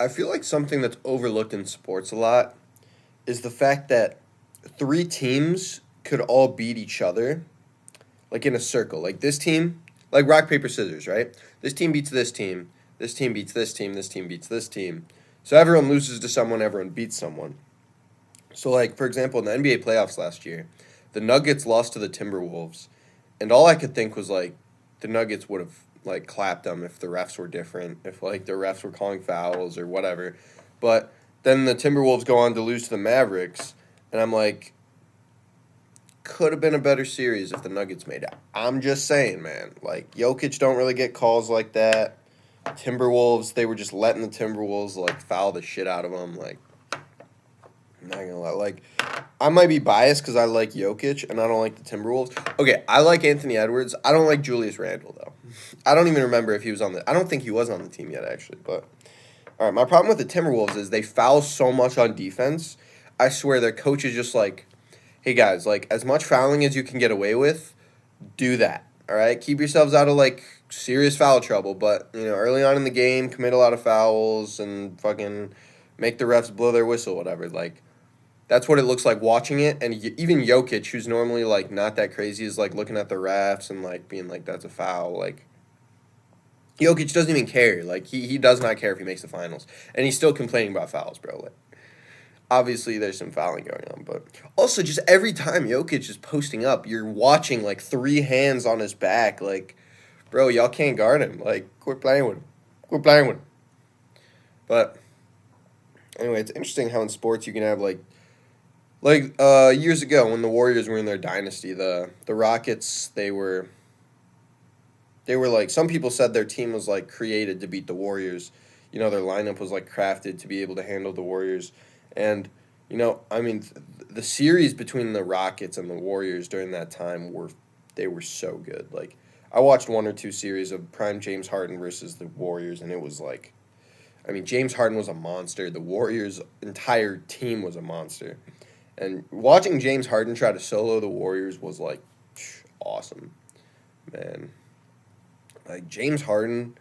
I feel like something that's overlooked in sports a lot is the fact that three teams could all beat each other, like in a circle. Like this team, like rock, paper, scissors, right? This team beats this team beats this team beats this team. So everyone loses to someone, everyone beats someone. So, like, for example, in the NBA playoffs last year, the Nuggets lost to the Timberwolves. And all I could think was, like, the Nuggets would have, like, clapped them if the refs were different, if, like, the refs were calling fouls or whatever. But then the Timberwolves go on to lose to the Mavericks. And I'm like, could have been a better series if the Nuggets made it. I'm just saying, man. Like, Jokic don't really get calls like that. Timberwolves, they were just letting the Timberwolves, like, foul the shit out of them. Like, I'm not gonna lie. Like, I might be biased because I like Jokic and I don't like the Timberwolves. Okay, I like Anthony Edwards. I don't like Julius Randle though. I don't even remember if he was on the. I don't think he was on the team yet actually. But all right, my problem with the Timberwolves is they foul so much on defense. I swear their coach is just like, hey guys, like as much fouling as you can get away with, do that. All right, keep yourselves out of like serious foul trouble. But early on in the game, commit a lot of fouls and fucking make the refs blow their whistle, whatever. Like that's what it looks like watching it, and even Jokic, who's normally like not that crazy, is like looking at the refs and like being like, "That's a foul." Like Jokic doesn't even care. Like he does not care if he makes the finals, and he's still complaining about fouls, bro. Like obviously there's some fouling going on, but also just every time Jokic is posting up, you're watching like three hands on his back. Like, bro, y'all can't guard him. Like, quit playing with him. Quit playing with him. But anyway, it's interesting how in sports you can have like years ago when the Warriors were in their dynasty, the Rockets they were like some people said their team was like created to beat the Warriors. Their lineup was like crafted to be able to handle the Warriors. And I mean the series between the Rockets and the Warriors during that time were so good. Like I watched one or two series of prime James Harden versus the Warriors and it was like I mean James Harden was a monster. The Warriors entire team was a monster. And watching James Harden try to solo the Warriors was like awesome, man. Like James Harden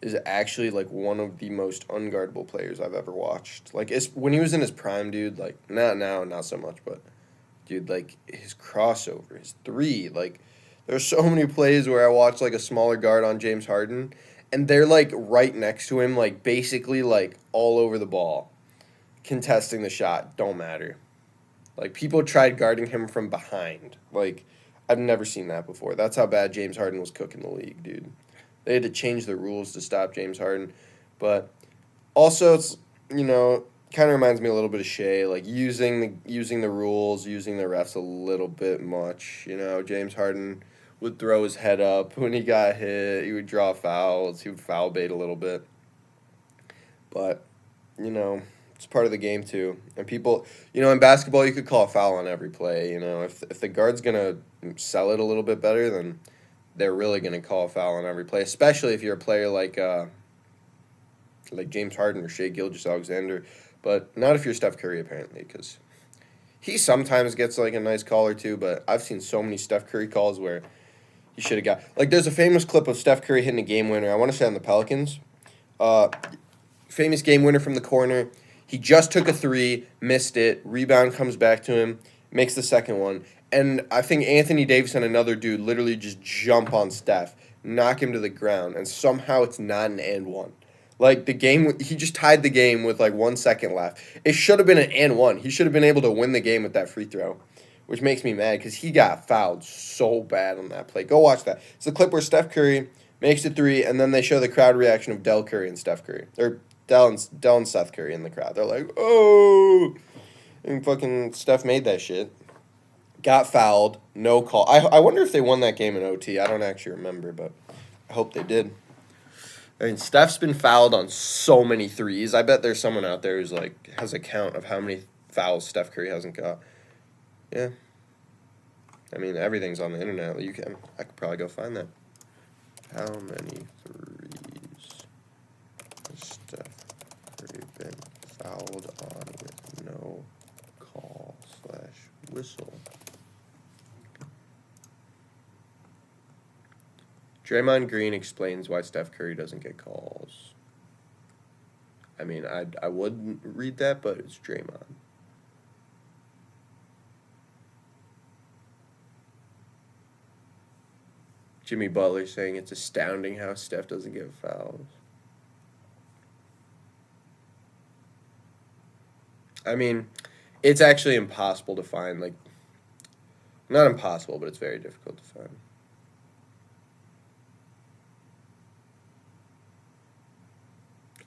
is actually like one of the most unguardable players I've ever watched. Like it's when he was in his prime, dude. Like not now, not so much, but dude, like his crossover, his three, like there's so many plays where I watch like a smaller guard on James Harden, and they're like right next to him, like basically like all over the ball, contesting the shot. Don't matter. Like people tried guarding him from behind. Like I've never seen that before. That's how bad James Harden was cooking the league, dude. They had to change the rules to stop James Harden, but also it's you know kind of reminds me a little bit of Shea, like using the rules, using the refs a little bit much. James Harden would throw his head up when he got hit. He would draw fouls. He would foul bait a little bit, but it's part of the game too. And people, in basketball, you could call a foul on every play. If the guard's gonna sell it a little bit better, then they're really gonna call a foul on every play. Especially if you're a player like James Harden or Shea Gilgeous-Alexander, but not if you're Steph Curry apparently, because he sometimes gets like a nice call or two. But I've seen so many Steph Curry calls where he should have got like. There's a famous clip of Steph Curry hitting a game winner. I want to say on the Pelicans. Uh, Famous game winner from the corner. He just took a three, missed it. Rebound comes back to him, makes the second one. And I think Anthony Davis and another dude literally just jump on Steph, knock him to the ground, and somehow it's not an and one. Like the game, he just tied the game with like 1 second left. It should have been an and one. He should have been able to win the game with that free throw, which makes me mad because he got fouled so bad on that play. Go watch that. It's the clip where Steph Curry makes the three, and then they show the crowd reaction of Del Curry and Steph Curry, or Dell and Seth Curry in the crowd. They're like, oh, and fucking Steph made that shit. Got fouled, no call. I wonder if they won that game in OT. I don't actually remember, but I hope they did. I mean, Steph's been fouled on so many threes. I bet there's someone out there who's like has a count of how many fouls Steph Curry hasn't got. Yeah, I mean everything's on the internet. I could probably go find that. How many threes has Steph Curry been fouled on with no call / whistle? Draymond Green explains why Steph Curry doesn't get calls. I mean, I wouldn't read that, but it's Draymond. Jimmy Butler saying it's astounding how Steph doesn't get fouls. I mean, it's actually impossible to find. Like, not impossible, but it's very difficult to find.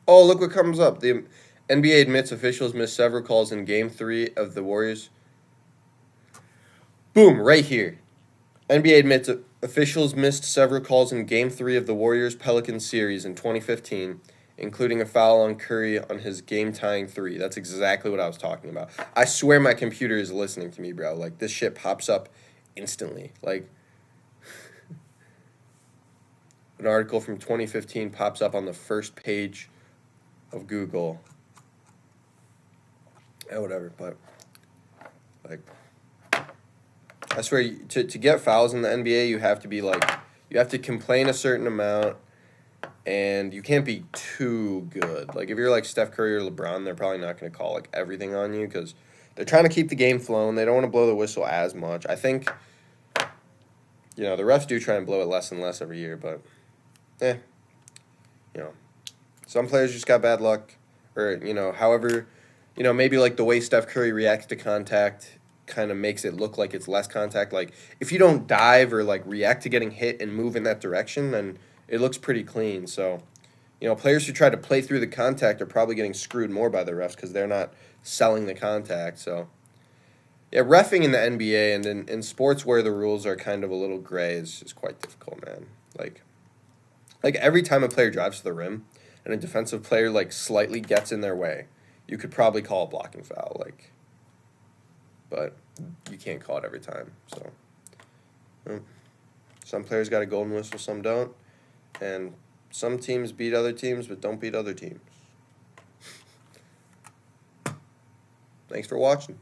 Oh, look what comes up. The NBA admits officials missed several calls in Game 3 of the Warriors. Boom, right here. NBA admits officials missed several calls in Game 3 of the Warriors Pelicans series in 2015, including a foul on Curry on his game-tying three. That's exactly what I was talking about. I swear my computer is listening to me, bro. Like, this shit pops up instantly. Like, an article from 2015 pops up on the first page of Google. Whatever, but, like, I swear, to get fouls in the NBA, you have to be, like, you have to complain a certain amount, and you can't be too good. Like, if you're like Steph Curry or LeBron, they're probably not going to call, like, everything on you because they're trying to keep the game flowing. They don't want to blow the whistle as much. I think, the refs do try and blow it less and less every year, but, some players just got bad luck. Or, however, maybe, like, the way Steph Curry reacts to contact kind of makes it look like it's less contact. Like, if you don't dive or, like, react to getting hit and move in that direction, then it looks pretty clean. So, players who try to play through the contact are probably getting screwed more by the refs because they're not selling the contact. So, yeah, reffing in the NBA and in sports where the rules are kind of a little gray is quite difficult, man. Like every time a player drives to the rim and a defensive player, like, slightly gets in their way, you could probably call a blocking foul, like, but you can't call it every time. So, some players got a golden whistle, some don't. And some teams beat other teams, but don't beat other teams. Thanks for watching.